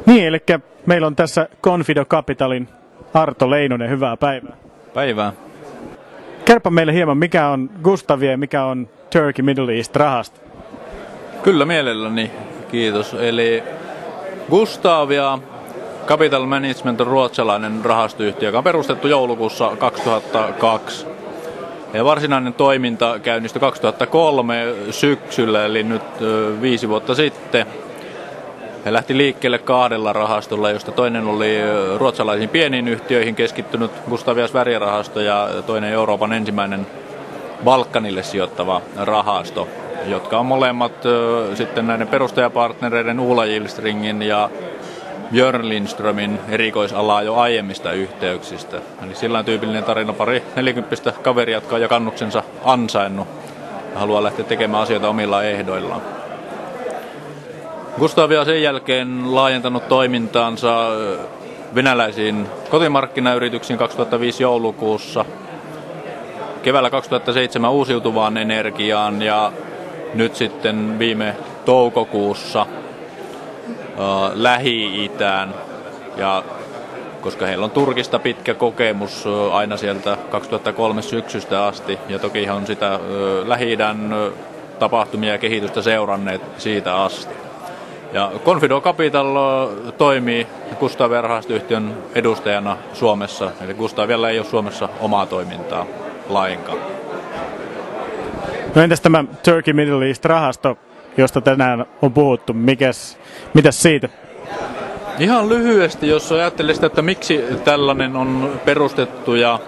Niin, eli meillä on tässä Confido Capitalin Arto Leinonen. Hyvää päivää. Päivää. Kerro meille hieman, mikä on Gustavia ja mikä on Turkey Middle East -rahasto? Kyllä mielelläni, kiitos. Eli Gustavia Capital Management on ruotsalainen rahastoyhtiö, joka on perustettu joulukuussa 2002. Ja varsinainen toiminta käynnistyi 2003 syksyllä, eli nyt 5 vuotta sitten. He lähti liikkeelle 2 rahastolla, josta toinen oli ruotsalaisiin pieniin yhtiöihin keskittynyt Gustavia Sverige-rahasto ja toinen Euroopan ensimmäinen Balkanille sijoittava rahasto, jotka on molemmat sitten näiden perustajapartnereiden Ola Gillstringin ja Björn Lindströmin erikoisalaa jo aiemmista yhteyksistä. Eli sillä on tyypillinen tarina, pari 40 kaveria, jotka on jakannuksensa ansainnut ja haluaa lähteä tekemään asioita omilla ehdoillaan. Gustavia on sen jälkeen laajentanut toimintaansa venäläisiin kotimarkkinayrityksiin 2005 joulukuussa, keväällä 2007 uusiutuvaan energiaan ja nyt sitten viime toukokuussa Lähi-itään. Ja koska heillä on Turkista pitkä kokemus aina sieltä 2003 syksystä asti ja toki on sitä Lähi-idän tapahtumia ja kehitystä seuranneet siitä asti. Ja Confido Capital toimii Gustavia-rahastoyhtiön edustajana Suomessa, eli Gustavialla ei ole Suomessa omaa toimintaa lainkaan. No entäs tämä Turkey Middle East -rahasto, josta tänään on puhuttu, mitäs siitä? Ihan lyhyesti, jos ajattelee sitä, että miksi tällainen on perustettu ja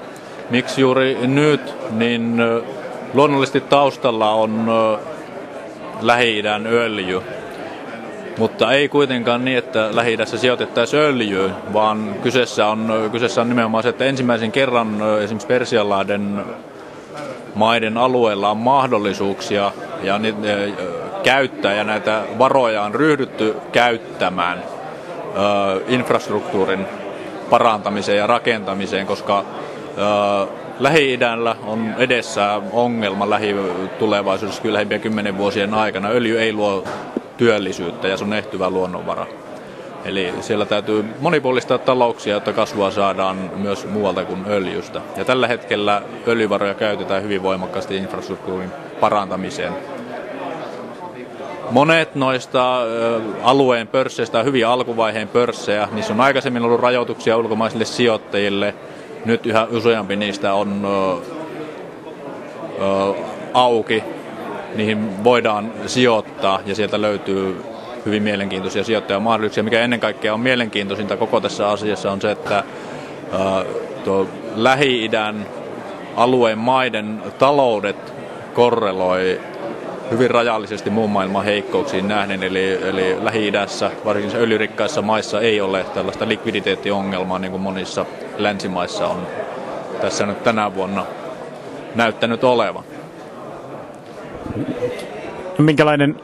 miksi juuri nyt, niin luonnollisesti taustalla on Lähi-idän öljy. Mutta ei kuitenkaan niin, että Lähi-idässä sijoitettaisiin öljyyn, vaan kyseessä on nimenomaan se, että ensimmäisen kerran esimerkiksi Persianlahden maiden alueella on mahdollisuuksia ja käyttää ja näitä varoja on ryhdytty käyttämään infrastruktuurin parantamiseen ja rakentamiseen, koska Lähi-idällä on edessä ongelma lähitulevaisuudessa kyllä lähimpien 10 vuosien aikana. Öljy ei luo työllisyyttä ja se on ehtyvä luonnonvara. Eli siellä täytyy monipuolistaa talouksia, jotta kasvua saadaan myös muualta kuin öljystä. Ja tällä hetkellä öljyvaroja käytetään hyvin voimakkaasti infrastruktuurin parantamiseen. Monet noista alueen pörsseistä on hyvin alkuvaiheen pörssejä. Niissä on aikaisemmin ollut rajoituksia ulkomaisille sijoittajille. Nyt yhä useampi niistä on auki. Niihin voidaan sijoittaa ja sieltä löytyy hyvin mielenkiintoisia sijoittajamahdollisuuksia. Mikä ennen kaikkea on mielenkiintoisinta koko tässä asiassa on se, että tuo Lähi-idän alueen maiden taloudet korreloi hyvin rajallisesti muun maailman heikkouksiin nähden. Eli Lähi-idässä, varsinkin öljyrikkaissa maissa, ei ole tällaista likviditeettiongelmaa niin kuin monissa länsimaissa on tässä nyt tänä vuonna näyttänyt olevan. Minkälainen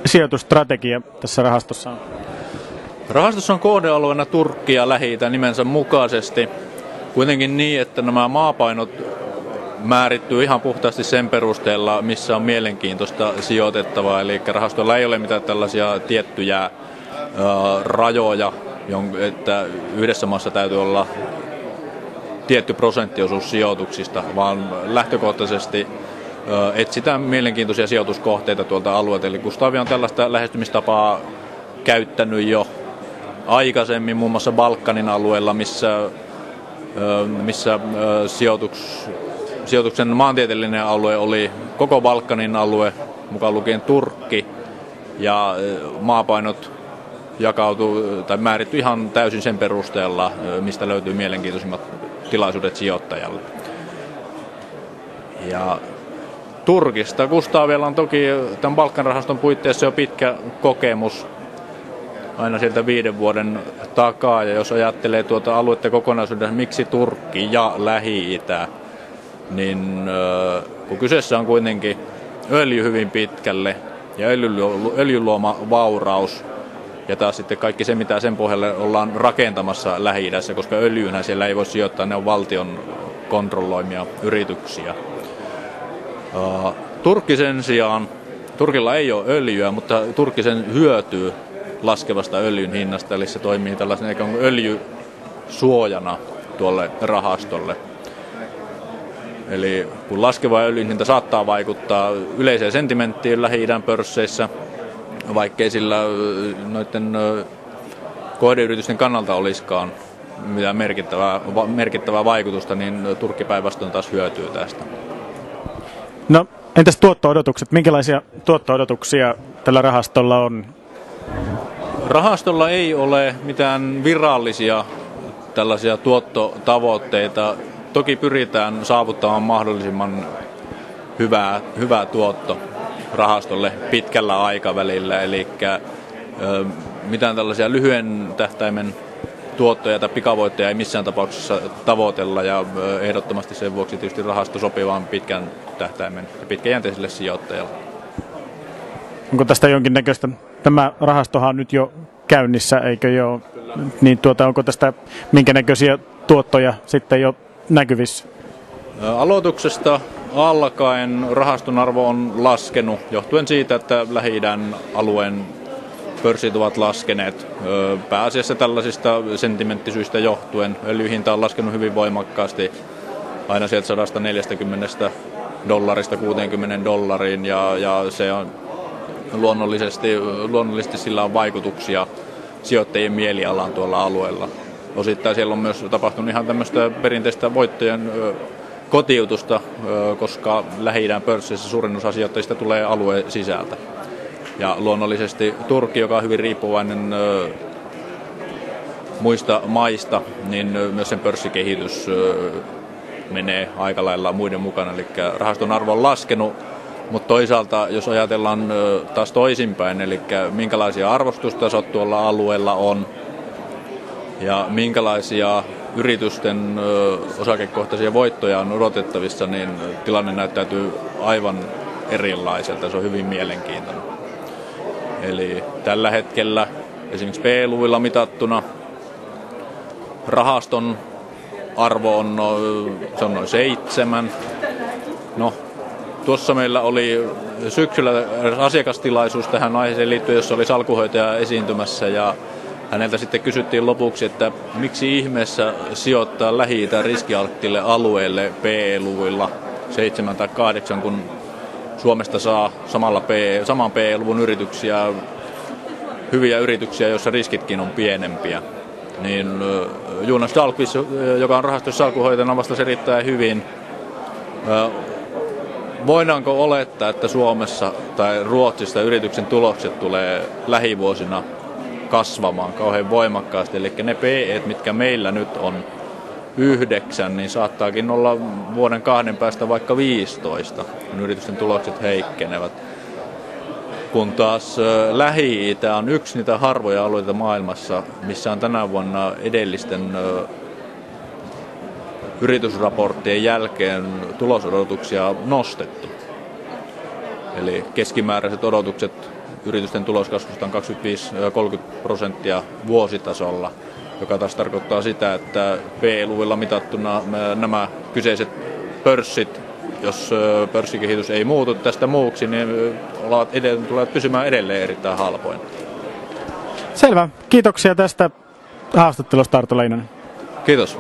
sijoitusstrategia tässä rahastossa on? Rahastossa on kohdealueena Turkki ja Lähi-itä nimensä mukaisesti. Kuitenkin niin, että nämä maapainot määrittyy ihan puhtaasti sen perusteella, missä on mielenkiintoista sijoitettavaa. Eli rahastolla ei ole mitään tällaisia tiettyjä rajoja, että yhdessä maassa täytyy olla tietty prosenttiosuus sijoituksista, vaan lähtökohtaisesti etsitään mielenkiintoisia sijoituskohteita tuolta alueelta. Eli Gustavia on tällaista lähestymistapaa käyttänyt jo aikaisemmin, muun muassa Balkanin alueella, missä sijoituksen maantieteellinen alue oli koko Balkanin alue, mukaan lukien Turkki, ja maapainot jakautuu tai määritty ihan täysin sen perusteella, mistä löytyy mielenkiintoisimmat tilaisuudet sijoittajalle. Ja Turkista Gustavialla on toki tämän Balkan-rahaston puitteissa jo pitkä kokemus aina sieltä 5 vuoden takaa. Ja jos ajattelee tuota aluetta kokonaisuudessa, miksi Turkki ja Lähi-itä, niin kun kyseessä on kuitenkin öljy hyvin pitkälle ja öljyn luoma vauraus ja taas sitten kaikki se, mitä sen pohjalle ollaan rakentamassa Lähi-idässä, koska öljyynä siellä ei voi sijoittaa, ne on valtion kontrolloimia yrityksiä. Turkki sen sijaan, Turkilla ei ole öljyä, mutta Turkki sen hyötyy laskevasta öljyn hinnasta, eli se toimii tällaisen ikään kuin öljysuojana tuolle rahastolle. Eli kun laskeva öljyn hinta saattaa vaikuttaa yleiseen sentimenttiin Lähi-idän pörsseissä, vaikkei sillä noiden kohdeyritysten kannalta olisikaan mitään merkittävää vaikutusta, niin Turkki päinvastoin taas hyötyy tästä. No entäs tuotto-odotukset? Minkälaisia tuotto-odotuksia tällä rahastolla on? Rahastolla ei ole mitään virallisia tällaisia tuottotavoitteita. Toki pyritään saavuttamaan mahdollisimman hyvä tuotto rahastolle pitkällä aikavälillä, eli mitään tällaisia lyhyen tähtäimen tuottoja tai pikavoittoja ei missään tapauksessa tavoitella, ja ehdottomasti sen vuoksi tietysti rahasto sopii vain pitkän tähtäimen ja pitkäjänteisille sijoittajille. Onko tästä jonkinnäköistä? Tämä rahastohan on nyt jo käynnissä, eikö jo? Niin onko tästä minkä näköisiä tuottoja sitten jo näkyvissä? Aloituksesta alkaen rahaston arvo on laskenut johtuen siitä, että Lähi-idän alueen pörssit ovat laskeneet. Pääasiassa tällaisista sentimenttisyistä johtuen. Öljyhinta on laskenut hyvin voimakkaasti aina sieltä $140 $60 ja se on luonnollisesti sillä on vaikutuksia sijoittajien mielialaan tuolla alueella. Osittain siellä on myös tapahtunut ihan tämmöistä perinteistä voittojen kotiutusta, koska Lähi-idän pörssissä suurin osa sijoittajista tulee alueen sisältä. Ja luonnollisesti Turkki, joka on hyvin riippuvainen muista maista, niin myös sen pörssikehitys menee aika lailla muiden mukana. Eli rahaston arvo on laskenut, mutta toisaalta jos ajatellaan taas toisinpäin, eli minkälaisia arvostustasot tuolla alueella on ja minkälaisia yritysten osakekohtaisia voittoja on odotettavissa, niin tilanne näyttäytyy aivan erilaiselta. Se on hyvin mielenkiintoinen. Eli tällä hetkellä esimerkiksi P-luvuilla mitattuna rahaston arvo on noin 7. No, tuossa meillä oli syksyllä asiakastilaisuus tähän aiheeseen liittyen, jossa oli salkuhoitaja esiintymässä, ja häneltä sitten kysyttiin lopuksi, että miksi ihmeessä sijoittaa Lähi-idän riskialttille alueelle PE-luvuilla 7 tai 8, kun Suomesta saa saman PE-luvun yrityksiä, hyviä yrityksiä, joissa riskitkin on pienempiä. Niin Jonas Dahlqvist, joka on rahastossa salkuhoitajana, vastasi erittäin hyvin. Voidaanko olettaa, että Suomessa tai Ruotsissa yrityksen tulokset tulee lähivuosina kasvamaan kauhean voimakkaasti? Eli ne PE, mitkä meillä nyt on 9, niin saattaakin olla vuoden 2 päästä vaikka 15, kun yritysten tulokset heikkenevät. Kun taas Lähi-itä on yksi niitä harvoja alueita maailmassa, missä on tänä vuonna edellisten yritysraporttien jälkeen tulosodotuksia nostettu. Eli keskimääräiset odotukset yritysten tuloskasvusta on 25-30% vuositasolla, joka taas tarkoittaa sitä, että PE-luvuilla mitattuna nämä kyseiset pörssit, jos pörssikehitys ei muutu tästä muuksi, niin tulevat pysymään edelleen erittäin halpoina. Selvä. Kiitoksia tästä haastattelusta, Arto Leinonen. Kiitos.